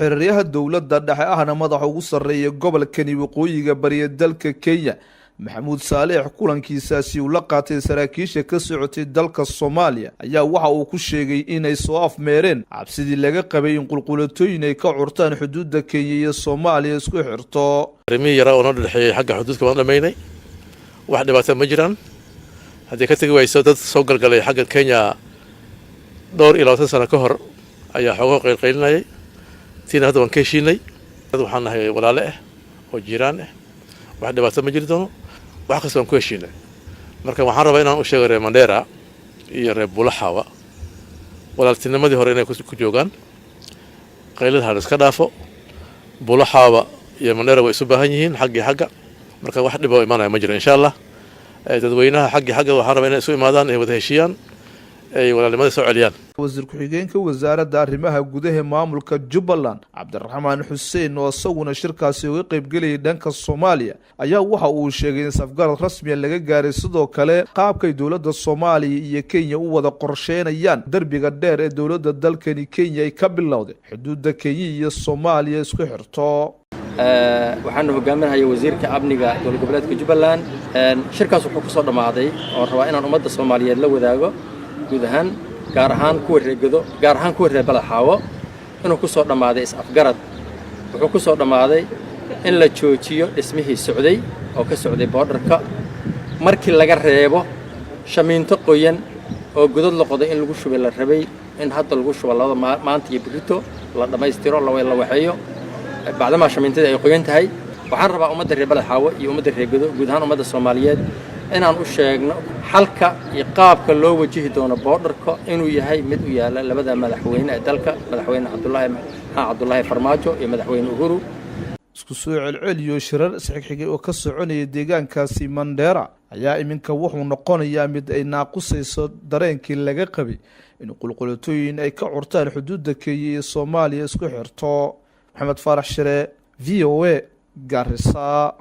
xiriiryaha dowladda dhexe ahna madaxa ugu sarreeya gobolkani waqooyiga bariya dalka Kenya Maxamuud Saaleex kulankiisaasi uu la qaatay saraakiisha ka socotay dalka Soomaaliya ayaa waxa uu ku sheegay inay soo afmeereen cabsidii laga qabay in qulqulatooyin ay ka curtaan xuduudda Kenya iyo Soomaaliya isku xirto. Arrimihi yara oo dhaxay xagga xuduudka waan dhameynay wax dhibaato ma jiraan haddii ka tagi wayso dad soo galgalay xagga Kenya dhowr iyo 20 sano ka hor ayaa xogo qeylqeylinayay tiin hadda waan ka heshiinay waxaan nahay walaalo ah oo jiraan ah wax dhibaato ma jiri doono wax kasta waan ku heshiinay marka waxaan rabaa inaan u sheego reer Mandera iyo reer Bulaxawa walaaltinimadii hore inay ku joogaan qeylada iska dhaafo Bulaxawa iyo Mandera way isu baahan yihiin xagga marka wax dhib oo imaanaya ma jiro insha Allah dadweynaha xagga waxaan rabaa inay isu imaadaan ay wada heshiiyaan ay walaalnimada soo celiyaan. wasiir ku-xigeenka wasaaradda arrimaha gudaha maamulka Jubbaland Cabdiraxmaan Xuseen oo asaguna shirkaasi uga qayb galay dhanka Soomaaliya ayaa waxa uu sheegay in safgarad rasmi ah laga gaaray sidoo kale qaabka dowladda Soomaaliya iyo Kenya u wada qorsheynayaan darbiga dheer ee dowladda dalkani Kenya ay ka bilowday xuduudda Kenya iyo Soomaaliya isku xirto. waxaan hogaaminayaa wasiirka amniga dowlad goboleedka Jubbaland shirkaas wuxuu ku soo dhamaaday oo rabaa inaan ummadda Soomaaliyeed la wadaago guud ahaan gaar ahaan kuwa reegado gaar ahaan kuwa reer Balaxaawo inuu ku soo dhamaaday is-afgarad wuxuu ku soo dhamaaday in la joojiyo dhismihii socday oo ka socday borderka markii laga reebo shamiinto qoyan oo godad la qoday in lagu shubay la rabay in hadda lagu shubo labada maanta iyo birito la dhameystiro la waxeeyo bacdama shamiintada ay qoyan tahay waxaan rabaa ummadda reer Balaxaawo iyo ummadda reegado guud ahaan ummadda Soomaaliyeed inaan u sheegno xalka iyo qaabka loo wajihi doono borderka inuu yahay mid u yaala labada madaxweyne ee dalka madaxweyne Cabdullaahi Farmaajo iyo madaxweyne Uhuru isku soo celceliyo shirar isxigxigay oo ka soconaya deegaankaasi Mandera ayaa iminka wuxuu noqonayaa mid ay naaqusayso dareenkii laga qabay in qulqulatooyin ay ka curtaan xuduudda Kenya iyo Soomaaliya isku xirto. Maxamed Faarax Shire VOA Garissa.